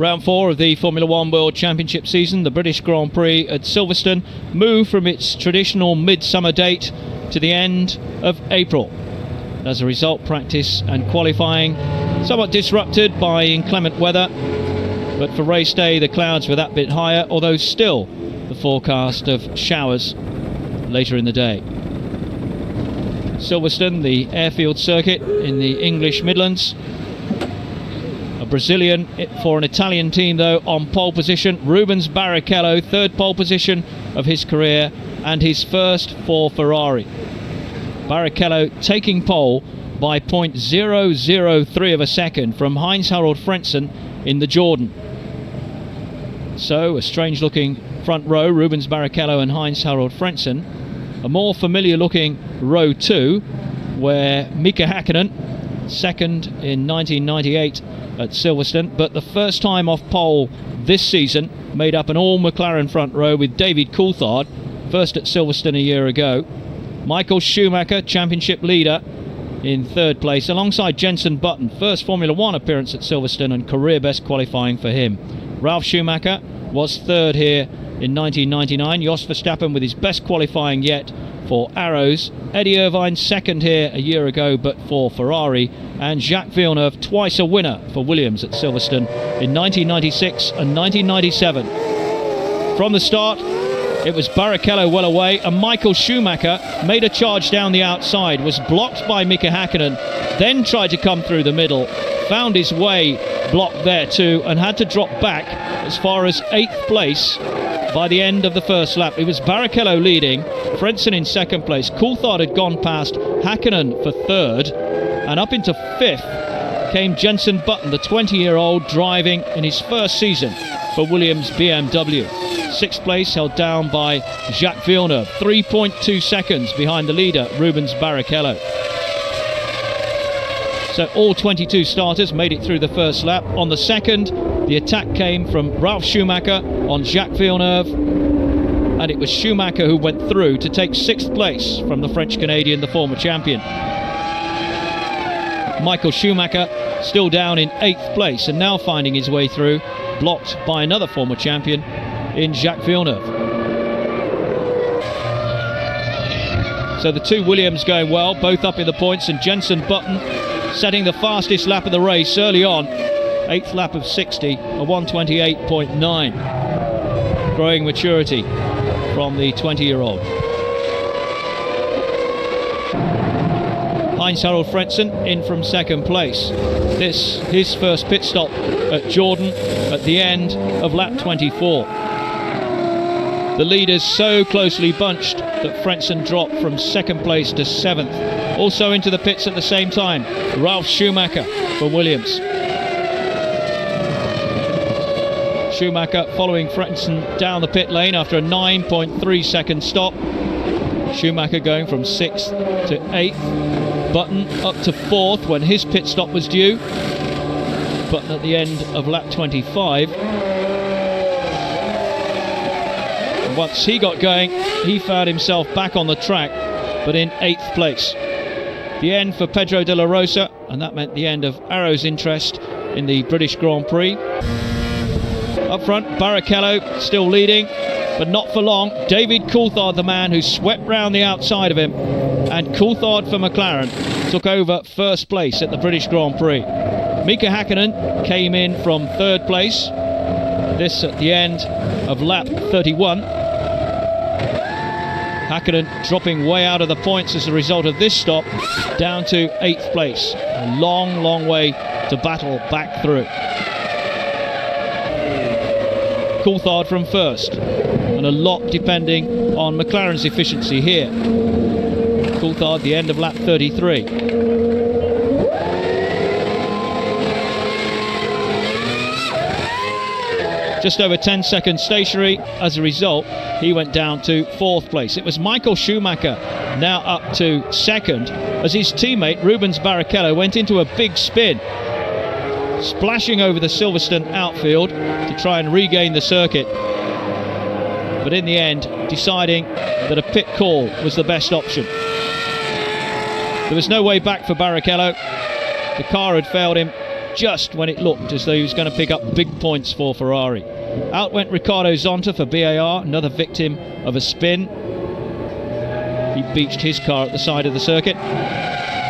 Round 4 of the Formula One World Championship season, the British Grand Prix at Silverstone moved from its traditional midsummer date to the end of April. As a result, practice and qualifying somewhat disrupted by inclement weather, but for race day the clouds were that bit higher, although still the forecast of showers later in the day. Silverstone, the airfield circuit in the English Midlands. A Brazilian for an Italian team though on pole position. Rubens Barrichello, third pole position of his career and his first for Ferrari. Barrichello taking pole by 0.003 of a second from Heinz-Harald Frentzen in the Jordan. So a strange looking front row, Rubens Barrichello and Heinz-Harald Frentzen. A more familiar looking row 2 where Mika Häkkinen, second in 1998 at Silverstone, but the first time off pole this season, made up an all McLaren front row with David Coulthard, first at Silverstone a year ago. Michael Schumacher, championship leader, in third place alongside Jenson Button, first Formula One appearance at Silverstone and career best qualifying for him. Ralf Schumacher was third here in 1999. Jos Verstappen with his best qualifying yet for Arrows. Eddie Irvine second here a year ago but for Ferrari, and Jacques Villeneuve twice a winner for Williams at Silverstone in 1996 and 1997. From the start it was Barrichello well away, and Michael Schumacher made a charge down the outside, was blocked by Mika Häkkinen, then tried to come through the middle, found his way blocked there too, and had to drop back as far as 8th place by the end of the first lap. It was Barrichello leading, Frentzen in second place. Coulthard had gone past Häkkinen for third, and up into 5th came Jenson Button, the 20-year-old, driving in his first season for Williams BMW. 6th place held down by Jacques Villeneuve, 3.2 seconds behind the leader Rubens Barrichello. So all 22 starters made it through the first lap. On the second, the attack came from Ralf Schumacher on Jacques Villeneuve, and it was Schumacher who went through to take 6th place from the French-Canadian, the former champion. Michael Schumacher still down in 8th place and now finding his way through, blocked by another former champion in Jacques Villeneuve. So the two Williams going well, both up in the points, and Jenson Button setting the fastest lap of the race early on, 8th lap of 60, a 1:28.9. Growing maturity from the 20-year-old. Heinz-Harald Frentzen in from second place. This his first pit stop at Jordan at the end of lap 24. The leaders so closely bunched that Frentzen dropped from second place to 7th. Also into the pits at the same time, Ralf Schumacher for Williams. Schumacher following Frentzen down the pit lane after a 9.3 second stop. Schumacher going from 6th to 8th. Button up to 4th when his pit stop was due. Button at the end of lap 25. And once he got going, he found himself back on the track, but in 8th place. The end for Pedro de la Rosa, and that meant the end of Arrow's interest in the British Grand Prix. Up front, Barrichello still leading, but not for long. David Coulthard, the man who swept round the outside of him, and Coulthard for McLaren took over first place at the British Grand Prix. Mika Häkkinen came in from third place, this at the end of lap 31. Häkkinen dropping way out of the points as a result of this stop, down to 8th place. A long, long way to battle back through. Coulthard from first, and a lot depending on McLaren's efficiency here. Coulthard the end of lap 33. Just over 10 seconds stationary. As a result, he went down to 4th place. It was Michael Schumacher now up to 2nd as his teammate Rubens Barrichello went into a big spin, splashing over the Silverstone outfield to try and regain the circuit, but in the end deciding that a pit call was the best option. There was no way back for Barrichello. The car had failed him just when it looked as though he was going to pick up big points for Ferrari. Out went Riccardo Zonta for BAR, another victim of a spin. He beached his car at the side of the circuit.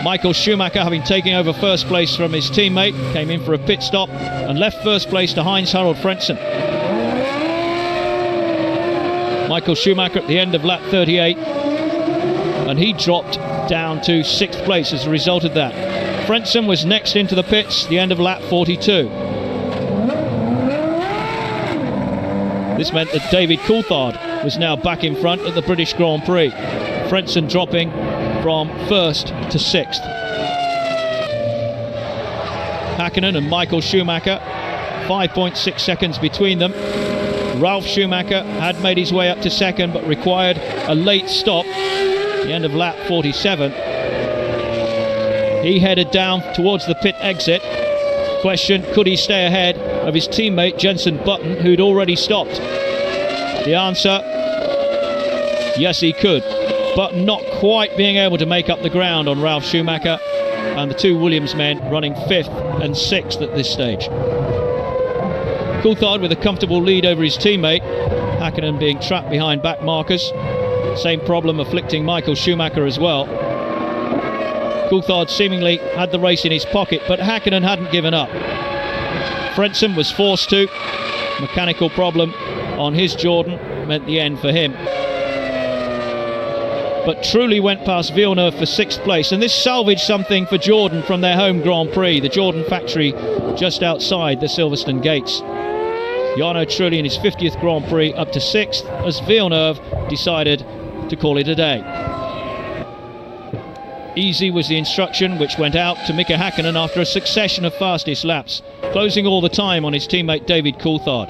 Michael Schumacher, having taken over first place from his teammate, came in for a pit stop and left first place to Heinz-Harald Frentzen. Michael Schumacher at the end of lap 38, and he dropped down to 6th place as a result of that. Frentzen was next into the pits, the end of lap 42. This meant that David Coulthard was now back in front at the British Grand Prix. Frentzen dropping from 1st to 6th. Häkkinen and Michael Schumacher, 5.6 seconds between them. Ralf Schumacher had made his way up to 2nd but required a late stop, the end of lap 47. He headed down towards the pit exit. Question, could he stay ahead of his teammate Jenson Button, who'd already stopped? The answer, yes he could, but not quite being able to make up the ground on Ralf Schumacher and the two Williams men running 5th and 6th at this stage. Coulthard with a comfortable lead over his teammate, Häkkinen being trapped behind back markers. Same problem afflicting Michael Schumacher as well. Coulthard seemingly had the race in his pocket, but Häkkinen hadn't given up. Frentzen was forced to. Mechanical problem on his Jordan meant the end for him. But truly went past Villeneuve for 6th place, and this salvaged something for Jordan from their home Grand Prix, the Jordan factory just outside the Silverstone gates. Jarno Trulli in his 50th Grand Prix up to 6th as Villeneuve decided to call it a day. Easy was the instruction which went out to Mika Häkkinen after a succession of fastest laps, closing all the time on his teammate David Coulthard.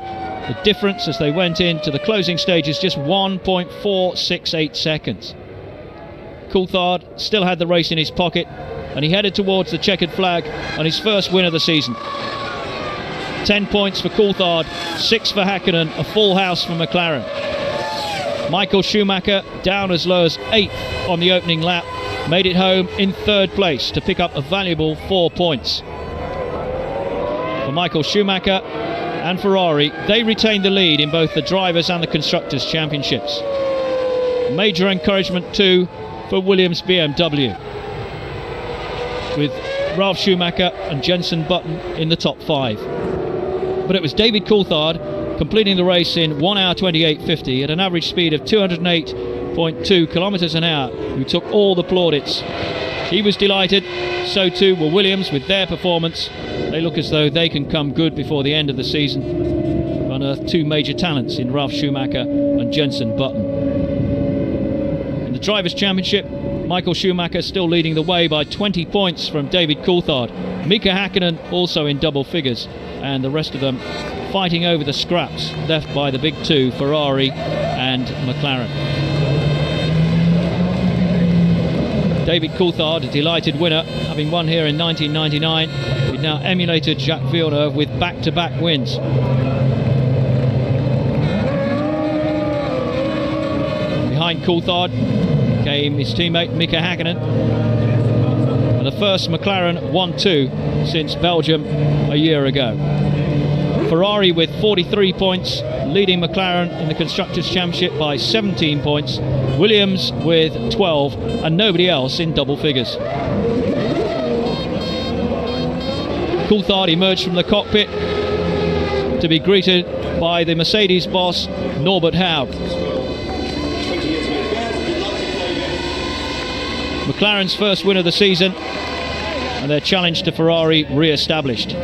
The difference as they went into the closing stage is just 1.468 seconds. Coulthard still had the race in his pocket, and he headed towards the checkered flag on his first win of the season. 10 points for Coulthard, 6 for Häkkinen, a full house for McLaren. Michael Schumacher, down as low as 8th on the opening lap, made it home in 3rd place to pick up a valuable 4 points. For Michael Schumacher and Ferrari, they retained the lead in both the Drivers' and the Constructors' Championships. Major encouragement too for Williams BMW, with Ralf Schumacher and Jenson Button in the top 5. But it was David Coulthard completing the race in 1 hour 28.50 at an average speed of 208.2 kilometres an hour who took all the plaudits. He was delighted, so too were Williams with their performance. They look as though they can come good before the end of the season. Unearthed two major talents in Ralf Schumacher and Jenson Button. In the Drivers' Championship, Michael Schumacher still leading the way by 20 points from David Coulthard. Mika Häkkinen also in double figures, and the rest of them fighting over the scraps left by the big two, Ferrari and McLaren. David Coulthard, a delighted winner, having won here in 1999. He'd now emulated Jacques Villeneuve with back-to-back wins. Behind Coulthard came his teammate Mika Häkkinen, and the first McLaren 1-2 since Belgium a year ago. Ferrari with 43 points, leading McLaren in the Constructors' Championship by 17 points. Williams with 12, and nobody else in double figures. Coulthard emerged from the cockpit to be greeted by the Mercedes boss, Norbert Haug. McLaren's first win of the season, and their challenge to Ferrari re-established.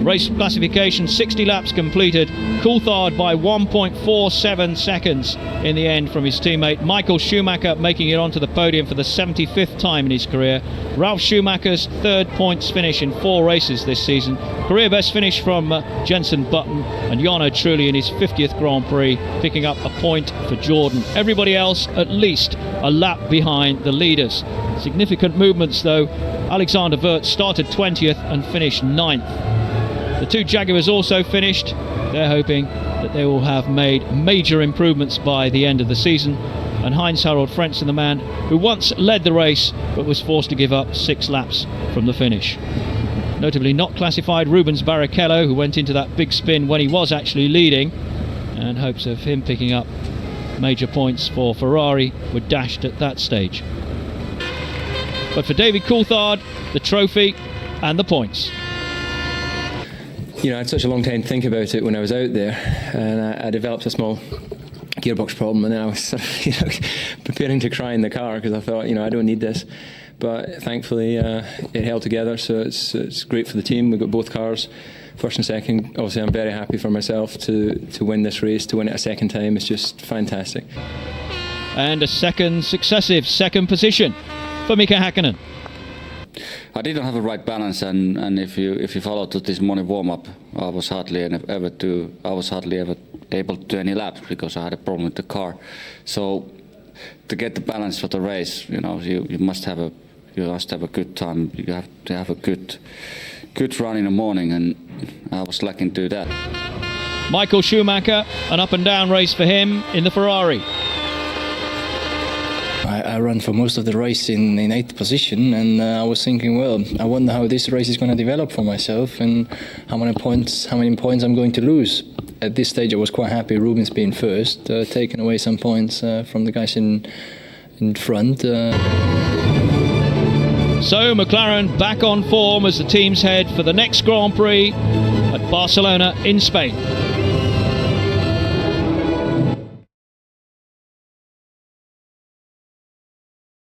Race classification, 60 laps completed. Coulthard by 1.47 seconds in the end from his teammate. Michael Schumacher making it onto the podium for the 75th time in his career. Ralf Schumacher's 3rd points finish in 4 races this season. Career best finish from Jenson Button, and Jarno Trulli in his 50th Grand Prix picking up a point for Jordan. Everybody else at least a lap behind the leaders. Significant movements though. Alexander Wirtz started 20th and finished 9th. The two Jaguars also finished. They're hoping that they will have made major improvements by the end of the season. and Heinz-Harald Frentzen, the man who once led the race but was forced to give up 6 laps from the finish. Notably not classified Rubens Barrichello, who went into that big spin when he was actually leading, and hopes of him picking up major points for Ferrari were dashed at that stage. But for David Coulthard, the trophy and the points. You know, I had such a long time to think about it when I was out there, and I developed a small gearbox problem, and then I was sort of, you know, preparing to cry in the car because I thought, you know, I don't need this. But thankfully it held together, so it's great for the team. We've got both cars, first and second. Obviously I'm very happy for myself to win this race, to win it a second time. It's just fantastic. And a successive second position for Mika Häkkinen. I didn't have a right balance, and if you followed this morning warm-up, I was hardly ever able to do any laps because I had a problem with the car. So to get the balance for the race, you know, you must have a good time. You have to have a good run in the morning, and I was lacking to do that. Michael Schumacher, an up and down race for him in the Ferrari. I ran for most of the race in 8th position, and I was thinking, well, I wonder how this race is going to develop for myself and how many points I'm going to lose. At this stage I was quite happy Rubens being first, taking away some points from the guys in front. So McLaren back on form as the teams head for the next Grand Prix at Barcelona in Spain.